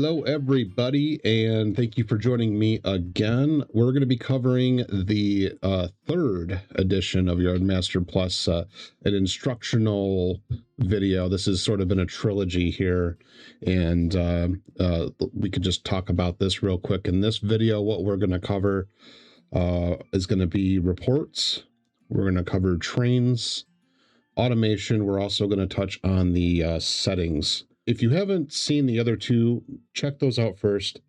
Hello, everybody, and thank you for joining me again. We're going to be covering the third edition of Yardmaster Plus, an instructional video. This has sort of been a trilogy here, and we could just talk about this real quick. In this video, what we're going to cover is going to be reports. We're going to cover trains, automation. We're also going to touch on the settings. If you haven't seen the other two, check those out first.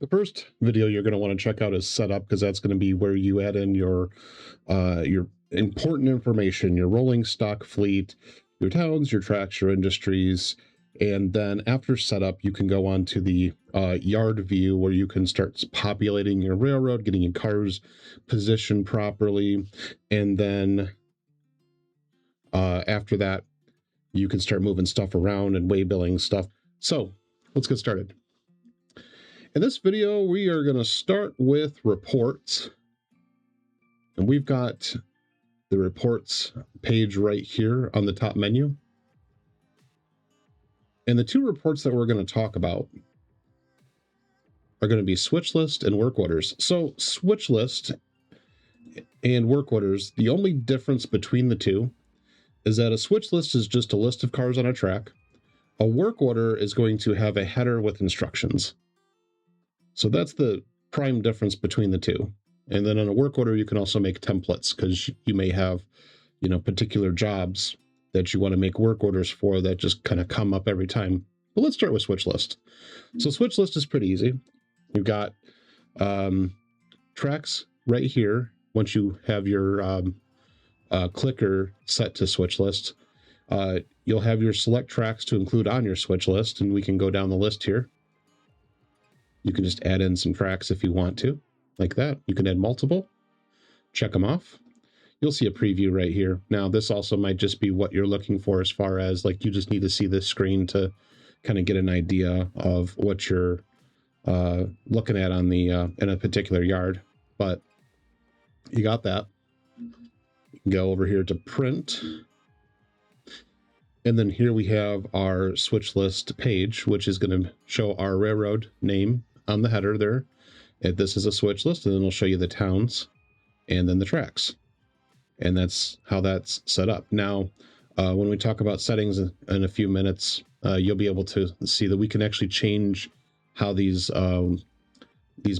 The first video you're going to want to check out is setup, because that's going to be where you add in your important information, your rolling stock fleet, your towns, your tracks, your industries. And then after setup, you can go on to the yard view, where you can start populating your railroad, getting your cars positioned properly. And then after that, you can start moving stuff around and waybilling stuff. So let's get started. In this video, we are going to start with reports. And we've got the reports page right here on the top menu. And the two reports that we're going to talk about are going to be switch list and work orders. So switch list and work orders, the only difference between the two is that a switch list is just a list of cars on a track. A work order is going to have a header with instructions. So that's the prime difference between the two. And then on a work order, you can also make templates, because you may have, particular jobs that you want to make work orders for that just kind of come up every time. But let's start with switch list. So switch list is pretty easy. You've got tracks right here. Once you have your clicker set to switch list, you'll have your select tracks to include on your switch list, and we can go down the list here. You can just add in some tracks if you want to, like that. You can add multiple, check them off. You'll see a preview right here. Now, this also might just be what you're looking for, as far as like you just need to see this screen to kind of get an idea of what you're looking at on the in a particular yard. But you got that. Go over here to print, and then here we have our switch list page, which is going to show our railroad name on the header there. And this is a switch list, and then it'll show you the towns and then the tracks, and that's how that's set up. Now, when we talk about settings in a few minutes, you'll be able to see that we can actually change how these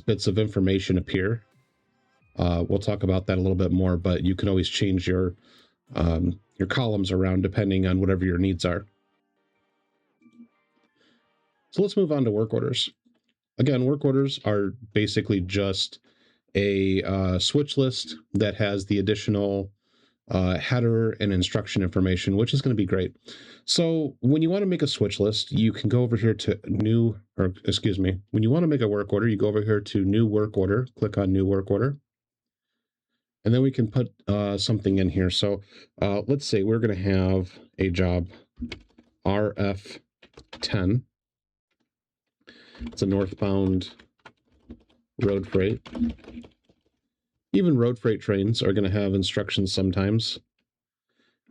bits of information appear. We'll talk about that a little bit more, but you can always change your columns around depending on whatever your needs are. So let's move on to work orders. Again, work orders are basically just a switch list that has the additional header and instruction information, which is going to be great. So when you want to make a switch list, you can go over here to when you want to make a work order, you go over here to new work order, click on new work order. And then we can put something in here. So let's say we're going to have a job RF10. It's a northbound road freight. Even road freight trains are going to have instructions sometimes.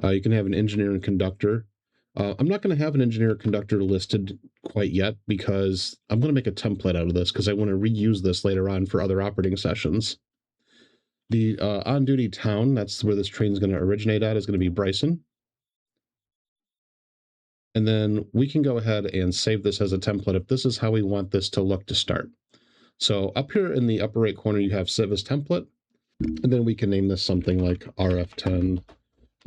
You can have an engineer and conductor. I'm not going to have an engineer or conductor listed quite yet, because I'm going to make a template out of this, because I want to reuse this later on for other operating sessions. The on-duty town, that's where this train is going to originate at, is going to be Bryson. And then we can go ahead and save this as a template if this is how we want this to look to start. So up here in the upper right corner, you have Save as Template. And then we can name this something like RF10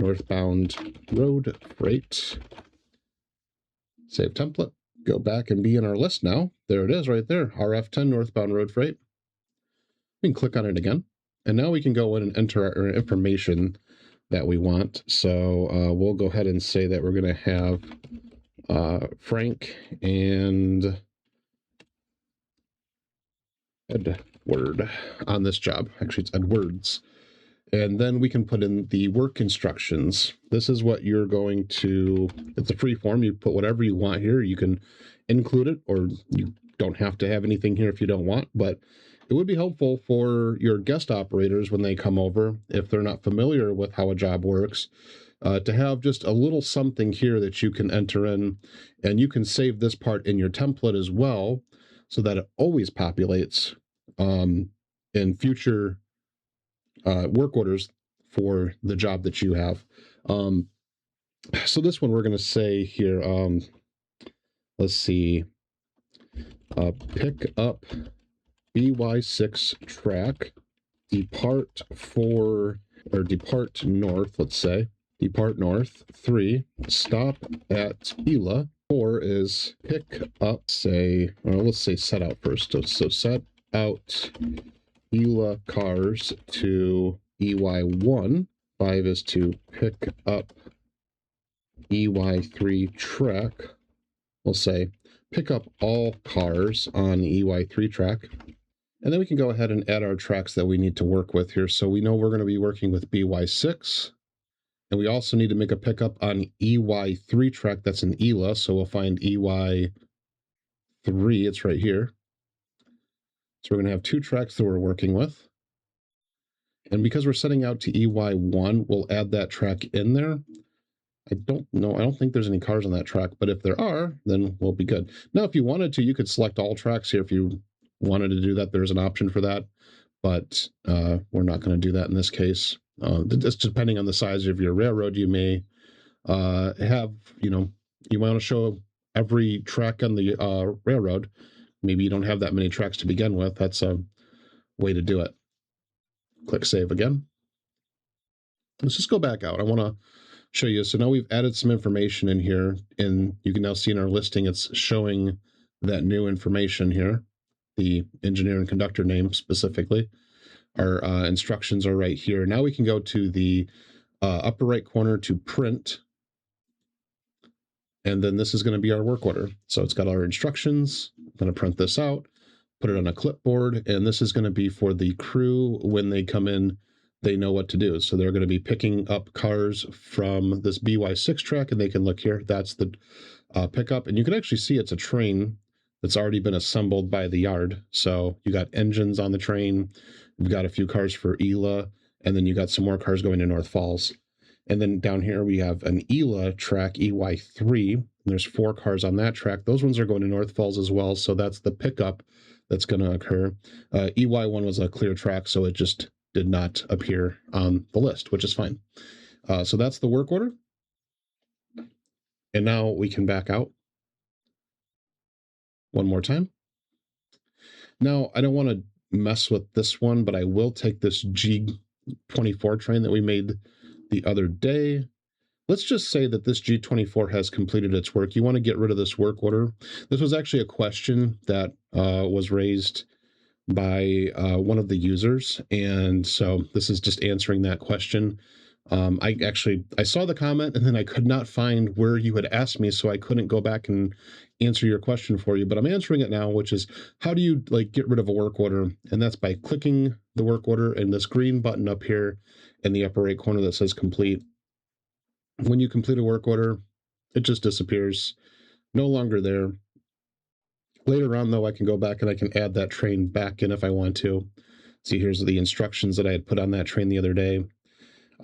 Northbound Road Freight. Save template. Go back and be in our list now. There it is right there, RF10 Northbound Road Freight. We can click on it again. And now we can go in and enter our information that we want. So we'll go ahead and say that we're going to have Frank and Edward on this job. Actually, it's Edwards. And then we can put in the work instructions. This is what you're going to, it's a free form. You put whatever you want here. You can include it, or you don't have to have anything here if you don't want, but it would be helpful for your guest operators when they come over, if they're not familiar with how a job works, to have just a little something here that you can enter in, and you can save this part in your template as well. so that it always populates in future work orders for the job that you have. So this one we're going to say here, let's see, pick up BY6 track, depart north, let's say, depart north. 3, stop at Gila. 4 is pick up, say, let's say set out first. So set out Gila cars to EY1. 5 is to pick up EY3 track. We'll say pick up all cars on the EY3 track. And then we can go ahead and add our tracks that we need to work with here. So we know we're going to be working with BY6. And we also need to make a pickup on EY3 track that's in ELA. So we'll find EY3. It's right here. So we're going to have 2 tracks that we're working with. And because we're setting out to EY1, we'll add that track in there. I don't think there's any cars on that track, but if there are, then we'll be good. Now, if you wanted to, you could select all tracks here. If you wanted to do that, there's an option for that, but we're not going to do that in this case. Just depending on the size of your railroad, you may have, you want to show every track on the railroad. Maybe you don't have that many tracks to begin with. That's a way to do it. Click save again. Let's just go back out. I want to show you. So now we've added some information in here, and you can now see in our listing, it's showing that new information here, the engineer and conductor name specifically. Our instructions are right here. Now we can go to the upper right corner to print, and then this is going to be our work order. So it's got our instructions. I'm going to print this out, put it on a clipboard, and this is going to be for the crew when they come in. They know what to do. So they're going to be picking up cars from this BY6 track, and they can look here. That's the pickup. And you can actually see it's a train that's already been assembled by the yard. So you got engines on the train. You've got a few cars for ELA, and then you got some more cars going to North Falls. And then down here we have an ELA track, EY3. And there's 4 cars on that track. Those ones are going to North Falls as well. So that's the pickup that's going to occur. EY1 was a clear track, so it just did not appear on the list, which is fine. So that's the work order. And now we can back out one more time. Now, I don't want to mess with this one, but I will take this G24 train that we made the other day. Let's just say that this G24 has completed its work. You want to get rid of this work order. This was actually a question that was raised by one of the users, and so this is just answering that question. I saw the comment, and then I could not find where you had asked me, so I couldn't go back and answer your question for you, but I'm answering it now, which is, how do you get rid of a work order? And that's by clicking the work order and this green button up here in the upper right corner that says complete. When you complete a work order, it just disappears, no longer there. Later on, though, I can go back and I can add that train back in if I want to. See, here's the instructions that I had put on that train the other day.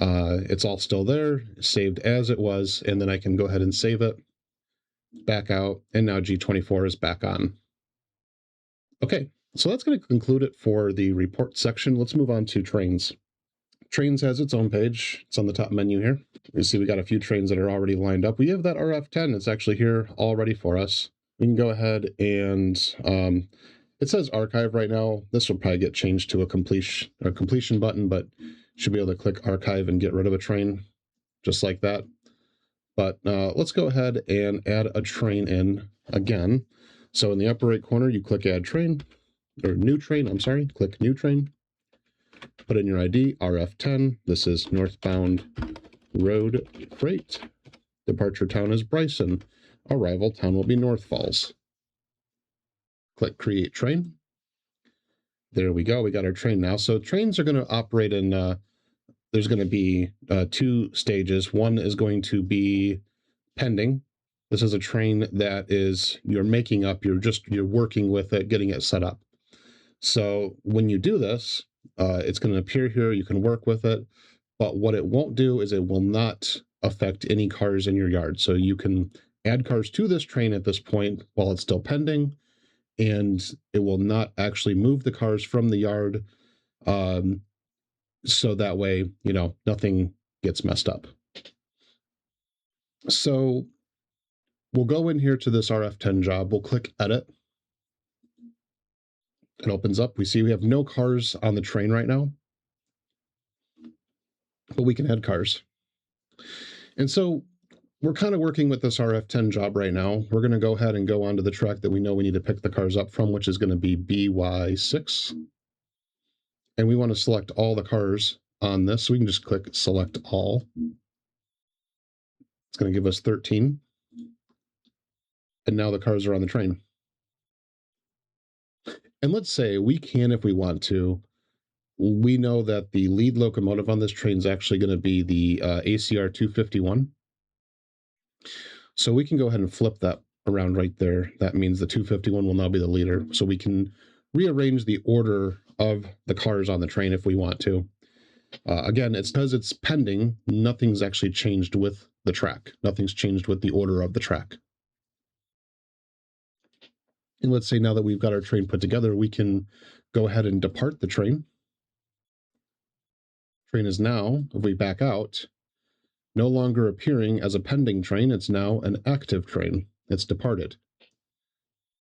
It's all still there, saved as it was, and then I can go ahead and save it, back out, and now G24 is back on. Okay, so that's going to conclude it for the report section. Let's move on to trains. Trains has its own page. It's on the top menu here. You see we got a few trains that are already lined up. We have that RF10. It's actually here all ready for us. We can go ahead and it says archive right now. This will probably get changed to a completion button, but you should be able to click archive and get rid of a train just like that. But let's go ahead and add a train in again. So in the upper right corner, you click add train, or new train, I'm sorry, click new train. Put in your ID, RF10. This is northbound road freight. Departure town is Bryson. Arrival town will be North Falls. Click create train. There we go. We got our train now. So trains are going to operate in, there's going to be 2 stages. One is going to be pending. This is a train that is, you're making up, you're working with it, getting it set up. So when you do this, it's going to appear here, you can work with it, but what it won't do is it will not affect any cars in your yard. So you can add cars to this train at this point while it's still pending, and it will not actually move the cars from the yard. So that way, nothing gets messed up. So we'll go in here to this RF10 job. We'll click edit. It opens up. We see we have no cars on the train right now, but we can add cars. And so we're kind of working with this RF10 job right now. We're going to go ahead and go onto the track that we know we need to pick the cars up from, which is going to be BY6. And we want to select all the cars on this. So we can just click select all. It's going to give us 13. And now the cars are on the train. And let's say we can, if we want to, we know that the lead locomotive on this train is actually going to be the ACR 251. So we can go ahead and flip that around right there. That means the 251 will now be the leader. So we can rearrange the order of the cars on the train if we want to. Again, it's because it's pending. Nothing's actually changed with the track. Nothing's changed with the order of the track. And let's say now that we've got our train put together, we can go ahead and depart the train. Train is now, if we back out, no longer appearing as a pending train. It's now an active train. It's departed.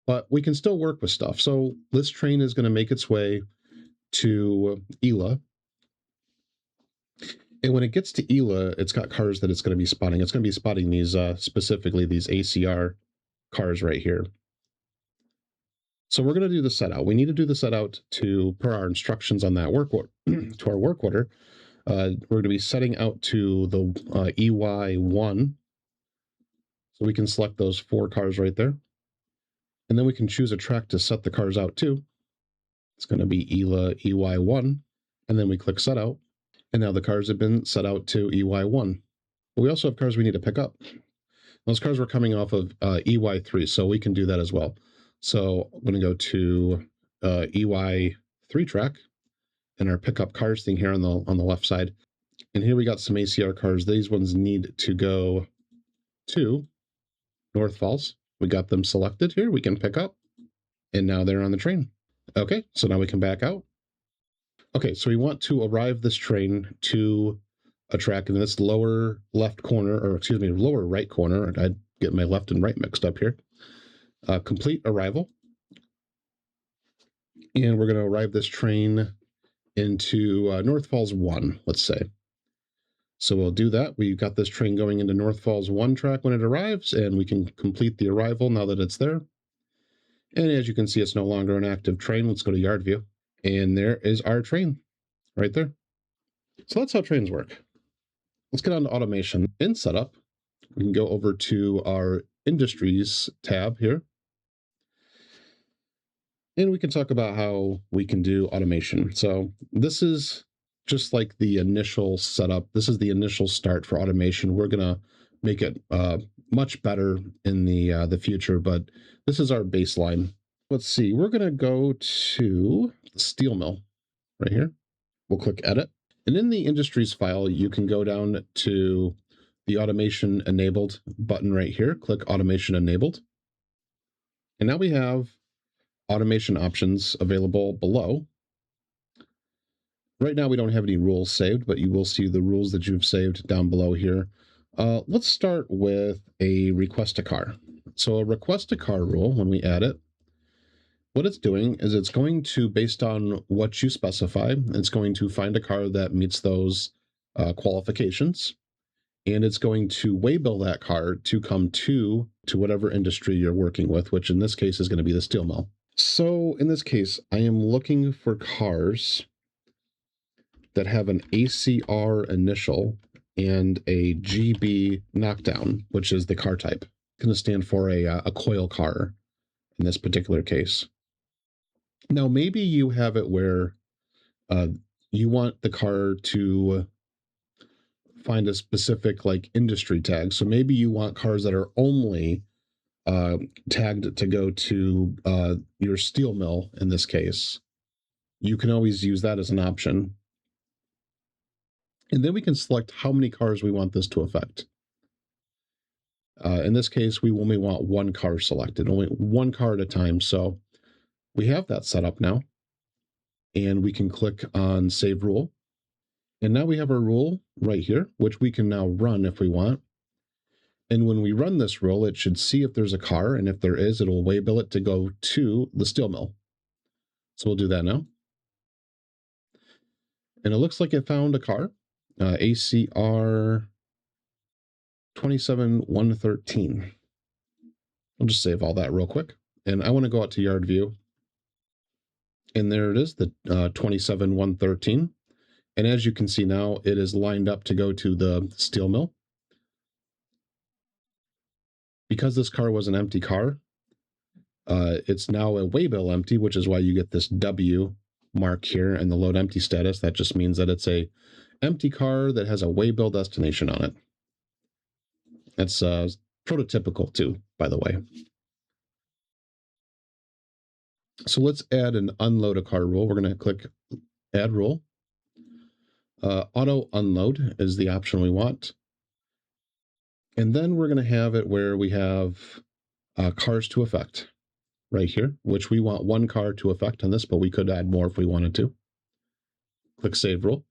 But we can still work with stuff. So this train is going to make its way to Ela. And when it gets to Ela, it's got cars that it's going to be spotting. It's going to be spotting these, specifically these ACR cars right here. So we're going to do the set out. We need to do the set out to, per our instructions on that work order, to our work order. We're going to be setting out to the EY1. So we can select those 4 cars right there. And then we can choose a track to set the cars out to. It's going to be Ela EY1. And then we click set out. And now the cars have been set out to EY1. But we also have cars we need to pick up. Those cars were coming off of EY3, so we can do that as well. So I'm going to go to EY3 track and our pickup cars thing here on the left side. And here we got some ACR cars. These ones need to go to North Falls. We got them selected here. We can pick up. And now they're on the train. Okay, so now we can back out. Okay, so we want to arrive this train to a track in this lower left corner, or excuse me, lower right corner. I'd get my left and right mixed up here. Complete arrival. And we're going to arrive this train into North Falls 1, let's say. So we'll do that. We've got this train going into North Falls 1 track when it arrives, and we can complete the arrival now that it's there. And as you can see, it's no longer an active train. Let's go to Yard View. And there is our train right there. So that's how trains work. Let's get on to automation. In setup, we can go over to our Industries tab here. And we can talk about how we can do automation. So this is just like the initial setup. This is the initial start for automation. We're going to make it much better in the future, but this is our baseline. Let's see. We're going to go to the steel mill right here. We'll click edit. And in the industries file, you can go down to the automation enabled button right here. Click automation enabled. And now we have automation options available below. Right now, we don't have any rules saved, but you will see the rules that you've saved down below here. Let's start with a request a car. So a request a car rule, when we add it, what it's doing is it's going to, based on what you specify, it's going to find a car that meets those qualifications, and it's going to waybill that car to come to whatever industry you're working with, which in this case is going to be the steel mill. So in this case, I am looking for cars that have an ACR initial and a GB knockdown, which is the car type. It's going to stand for a coil car in this particular case. Now, maybe you have it where you want the car to find a specific like industry tag. So maybe you want cars that are only tagged to go to your steel mill in this case. You can always use that as an option. And then we can select how many cars we want this to affect. In this case, we only want 1 car selected, only 1 car at a time. So We have that set up now, and we can click on Save Rule. And now we have our rule right here, which we can now run if we want. And when we run this rule, it should see if there's a car, and if there is, it'll waybill it to go to the steel mill. So we'll do that now. And it looks like it found a car, ACR 27113. I'll just save all that real quick. And I want to go out to Yard View. And there it is, the 27113. And as you can see now, it is lined up to go to the steel mill. Because this car was an empty car, it's now a waybill empty, which is why you get this W mark here and the load empty status. That just means that it's a empty car that has a waybill destination on it. That's prototypical too, by the way. So let's add an unload a car rule. We're going to click add rule. Auto unload is the option we want. And then we're going to have it where we have cars to affect right here, which we want one car to affect on this, but we could add more if we wanted to. Click Save Rule.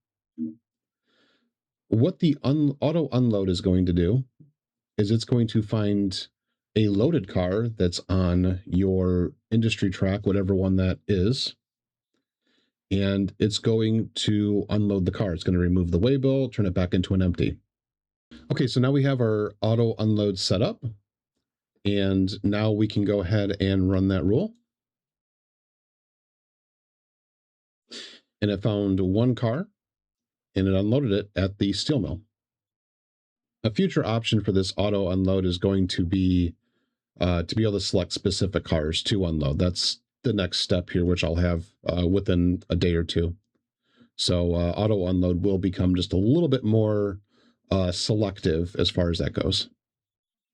What the auto unload is going to do is it's going to find a loaded car that's on your industry track, whatever one that is, and it's going to unload the car. It's going to remove the waybill, turn it back into an empty. Okay, so now we have our auto unload set up, and now we can go ahead and run that rule. And it found one car, and it unloaded it at the steel mill. A future option for this auto unload is going to be able to select specific cars to unload. That's the next step here, which I'll have within a day or two. So auto unload will become just a little bit more selective as far as that goes.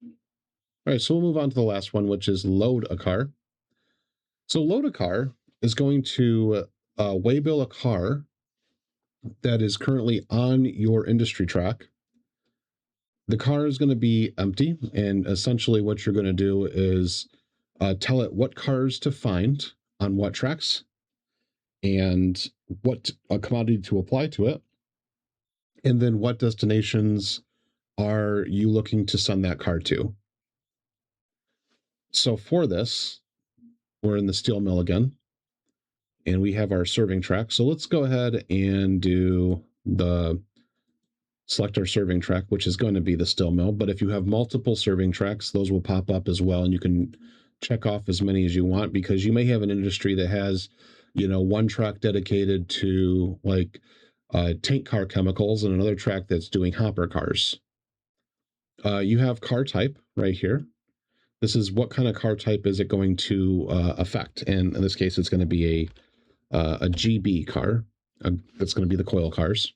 All right, so we'll move on to the last one, which is load a car. So load a car is going to waybill a car that is currently on your industry track. The car is going to be empty, and essentially what you're going to do is tell it what cars to find on what tracks and what commodity to apply to it, and then what destinations are you looking to send that car to. So for this, we're in the steel mill again, and we have our serving track. So let's go ahead and select our serving track, which is going to be the steel mill. But if you have multiple serving tracks, those will pop up as well, and you can check off as many as you want, because you may have an industry that has, one track dedicated to like tank car chemicals and another track that's doing hopper cars. You have car type right here. This is what kind of car type is it going to affect, and in this case, it's going to be a GB car. That's going to be the coil cars.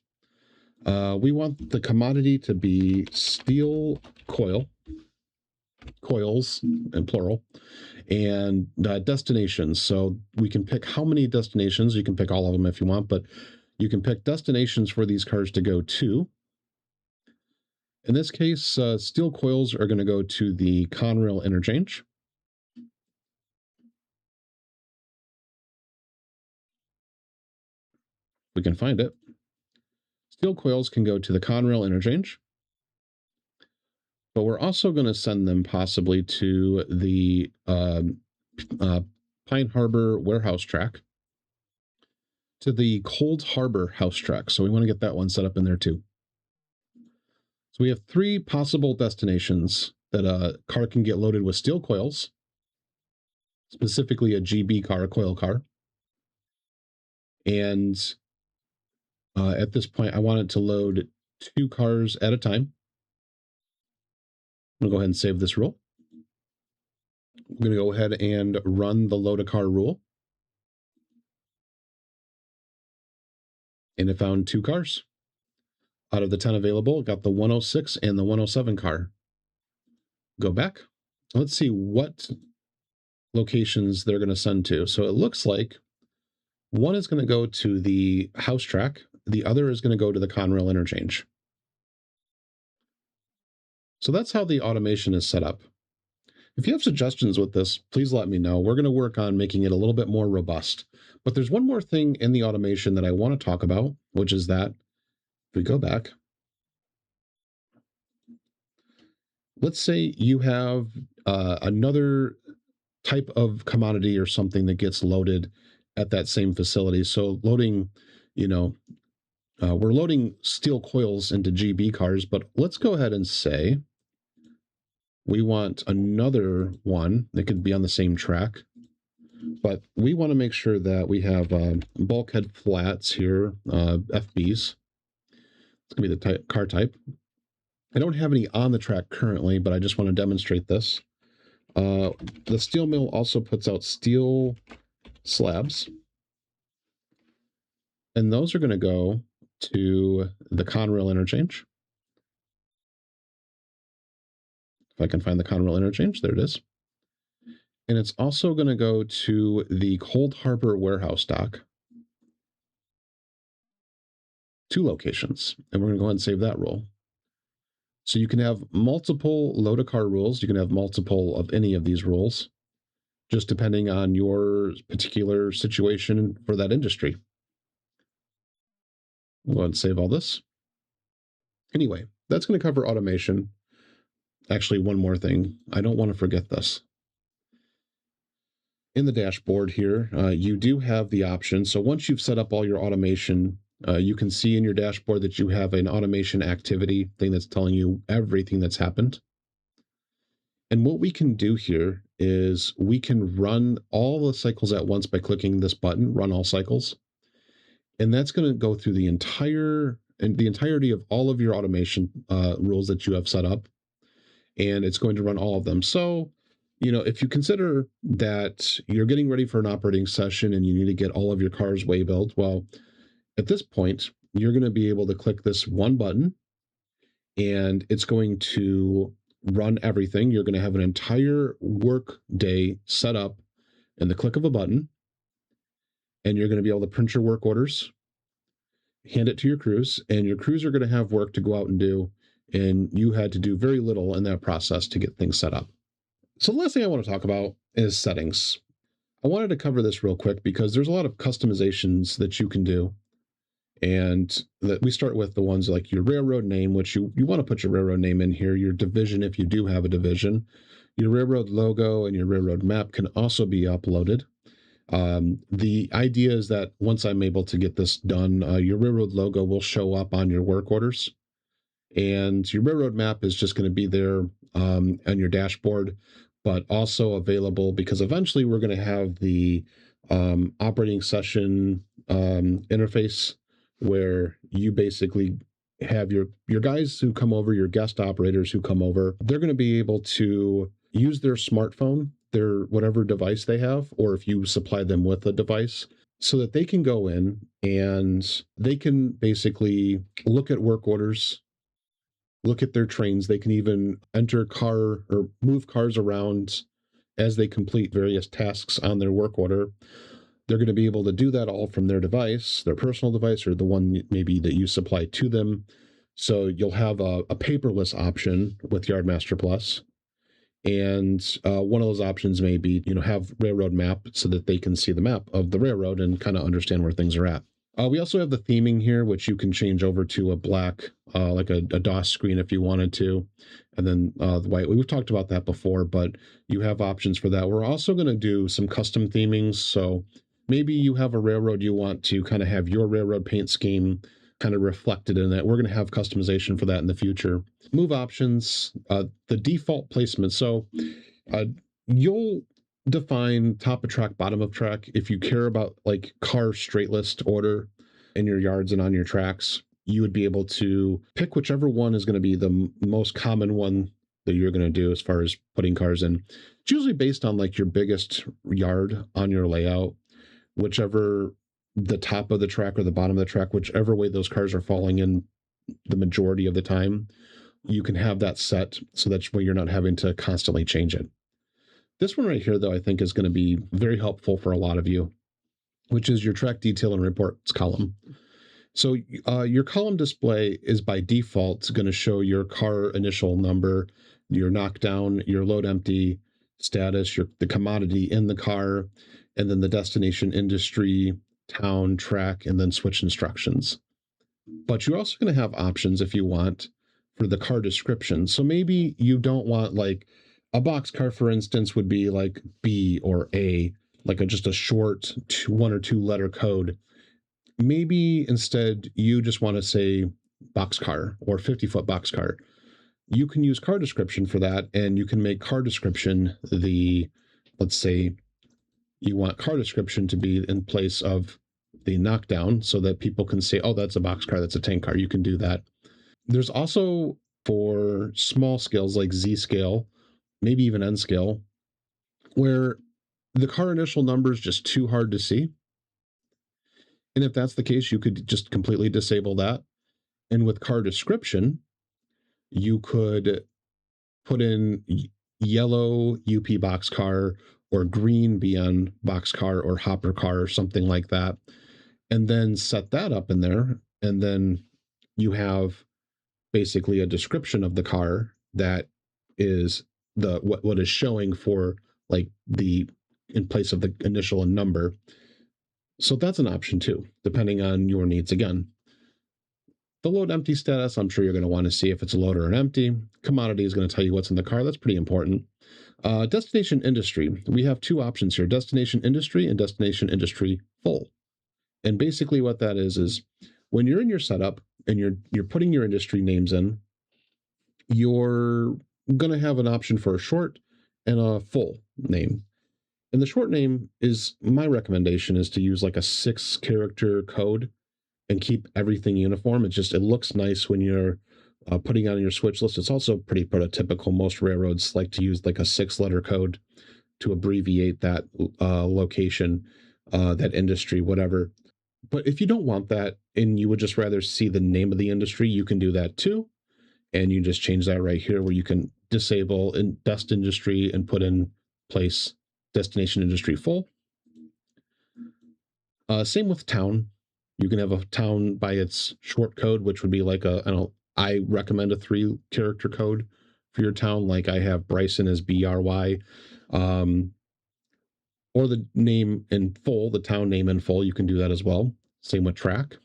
We want the commodity to be steel coils, in plural, and destinations. So we can pick how many destinations. You can pick all of them if you want, but you can pick destinations for these cars to go to. In this case, steel coils are going to go to the Conrail interchange. We can find it. Steel coils can go to the Conrail interchange, but we're also going to send them possibly to the Pine Harbor warehouse track, to the Cold Harbor house track. So we want to get that one set up in there too. So we have three possible destinations that a car can get loaded with steel coils, specifically a GB car, a coil car. And at this point, I want it to load 2 cars at a time. I'm going to go ahead and save this rule. I'm going to go ahead and run the load a car rule. And it found 2 cars. Out of the 10 available, got the 106 and the 107 car. Go back. Let's see what locations they're going to send to. So it looks like one is going to go to the house track. The other is going to go to the Conrail interchange. So that's how the automation is set up. If you have suggestions with this, please let me know. We're going to work on making it a little bit more robust. But there's one more thing in the automation that I want to talk about, which is that if we go back, let's say you have another type of commodity or something that gets loaded at that same facility. So loading, you know, we're loading steel coils into GB cars, but let's go ahead and say we want another one that could be on the same track, but we want to make sure that we have bulkhead flats here, FBs. It's going to be the car type. I don't have any on the track currently, but I just want to demonstrate this. The steel mill also puts out steel slabs, and those are going to go to the Conrail interchange. If I can find the Conrail interchange, there it is. And it's also going to go to the Cold Harbor warehouse dock. 2 locations, and we're going to go ahead and save that rule. So you can have multiple load a car rules. You can have multiple of any of these rules, just depending on your particular situation for that industry. We'll go ahead and save all this. Anyway, that's going to cover automation. Actually, one more thing. I don't want to forget this. In the dashboard here, you do have the option. So once you've set up all your automation, you can see in your dashboard that you have an automation activity thing that's telling you everything that's happened. And what we can do here is we can run all the cycles at once by clicking this button, run all cycles. And that's going to go through the entirety of all of your automation rules that you have set up. And it's going to run all of them. So, if you consider that you're getting ready for an operating session and you need to get all of your cars Waybuilt, well, at this point, you're going to be able to click this one button and it's going to run everything. You're going to have an entire work day set up in the click of a button, and you're going to be able to print your work orders, hand it to your crews, and your crews are going to have work to go out and do, and you had to do very little in that process to get things set up. So the last thing I want to talk about is settings. I wanted to cover this real quick because there's a lot of customizations that you can do. And that we start with the ones like your railroad name, which you want to put your railroad name in here, your division if you do have a division. Your railroad logo and your railroad map can also be uploaded. The idea is that once I'm able to get this done, your railroad logo will show up on your work orders. And your railroad map is just going to be there on your dashboard, but also available because eventually we're going to have the operating session interface where you basically have your guys who come over, your guest operators who come over. They're going to be able to use their smartphone, their whatever device they have, or if you supply them with a device, so that they can go in and they can basically look at work orders, look at their trains. They can even enter car or move cars around as they complete various tasks on their work order. They're going to be able to do that all from their device, their personal device, or the one maybe that you supply to them. So you'll have a paperless option with Yardmaster Plus. And one of those options may be, have railroad map so that they can see the map of the railroad and kind of understand where things are at. We also have the theming here, which you can change over to a black, like a DOS screen if you wanted to, and then the white. We've talked about that before, but you have options for that. We're also going to do some custom themings. So maybe you have a railroad you want to kind of have your railroad paint scheme kind of reflected in it. We're going to have customization for that in the future. Move options, the default placement. So you'll define top of track, bottom of track. If you care about like car straight list order in your yards and on your tracks, you would be able to pick whichever one is going to be the most common one that you're going to do as far as putting cars in. It's usually based on like your biggest yard on your layout, whichever the top of the track or the bottom of the track, whichever way those cars are falling in the majority of the time, you can have that set so that's where you're not having to constantly change it. This one right here, though, I think is going to be very helpful for a lot of you, which is your track detail and reports column. So your column display is by default going to show your car initial number, your knockdown, your load empty, status, the commodity in the car, and then the destination, industry, town, track, and then switch instructions. But you're also going to have options if you want for the car description. So maybe you don't want like a box car, for instance, would be like B or A, like just a short 1 or 2 letter code. Maybe instead you just want to say boxcar or 50-foot boxcar. You can use car description for that, and you can make car description let's say you want car description to be in place of the knockdown so that people can say, oh, that's a boxcar, that's a tank car. You can do that. There's also for small scales like Z scale, maybe even N scale, where the car initial number is just too hard to see. And if that's the case, you could just completely disable that. And with car description, you could put in yellow UP boxcar or green BN boxcar or hopper car or something like that, and then set that up in there. And then you have basically a description of the car that is what is showing for like the in place of the initial and number. So that's an option too, depending on your needs. Again, the load empty status, I'm sure you're going to want to see if it's a load or an empty. Commodity is going to tell you what's in the car. That's pretty important. Destination industry. We have 2 options here, destination industry and destination industry full. And basically what that is when you're in your setup and you're putting your industry names in, you're going to have an option for a short and a full name. And the short name is, my recommendation is to use like a 6-character code and keep everything uniform. It looks nice when you're putting on your switch list. It's also pretty prototypical. Most railroads like to use like a 6-letter code to abbreviate that location, that industry, whatever. But if you don't want that and you would just rather see the name of the industry, you can do that too. And you just change that right here where you can disable in dest industry and put in place destination industry full. Same with town. You can have a town by its short code, which would be like I recommend a 3-character code for your town. Like I have Bryson as BRY, or the name in full, the town name in full. You can do that as well. Same with track.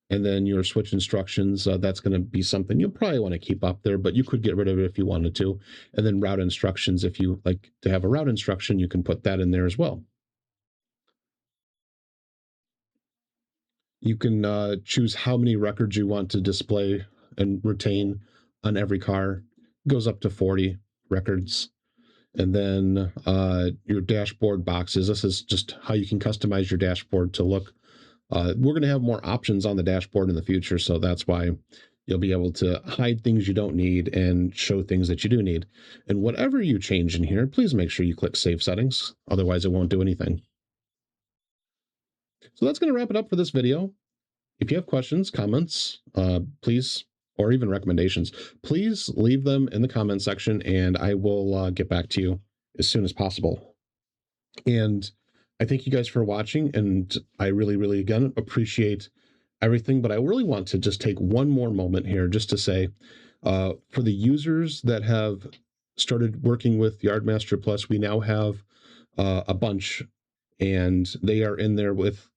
And then your switch instructions, that's going to be something you'll probably want to keep up there, but you could get rid of it if you wanted to. And then route instructions, if you like to have a route instruction, you can put that in there as well. You can choose how many records you want to display and retain on every car. It goes up to 40 records. And then your dashboard boxes. This is just how you can customize your dashboard to look. We're going to have more options on the dashboard in the future, so that's why you'll be able to hide things you don't need and show things that you do need. And whatever you change in here, please make sure you click Save Settings. Otherwise, it won't do anything. So that's going to wrap it up for this video. If you have questions, comments, please, or even recommendations, please leave them in the comment section and I will get back to you as soon as possible. And I thank you guys for watching, and I really, really, again, appreciate everything, but I really want to just take one more moment here just to say, for the users that have started working with Yardmaster Plus, we now have a bunch, and they are in there with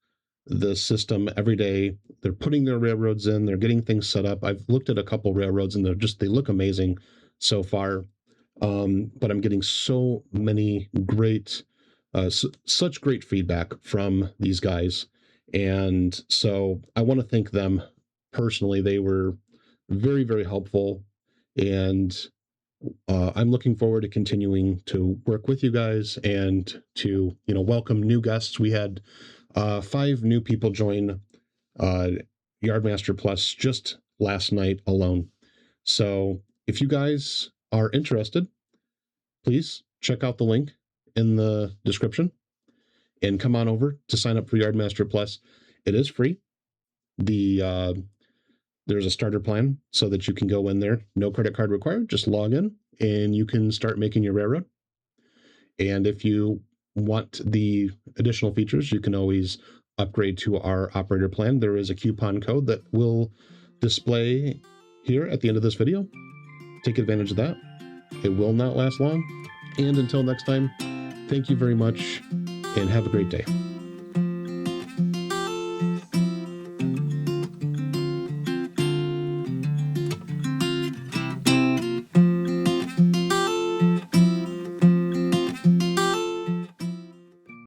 the system every day. They're putting their railroads in, they're getting things set up. I've looked at a couple railroads and they look amazing so far. But I'm getting so many great, such great feedback from these guys. And so I want to thank them personally. They were very, very helpful. And I'm looking forward to continuing to work with you guys and to, welcome new guests. We had 5 new people join Yardmaster Plus just last night alone. So if you guys are interested, please check out the link in the description and come on over to sign up for Yardmaster Plus. It is free. There's a starter plan so that you can go in there. No credit card required. Just log in and you can start making your railroad. And if you want the additional features, you can always upgrade to our operator plan. There is a coupon code that will display here at the end of this video. Take advantage of that. It will not last long. And until next time, thank you very much and have a great day.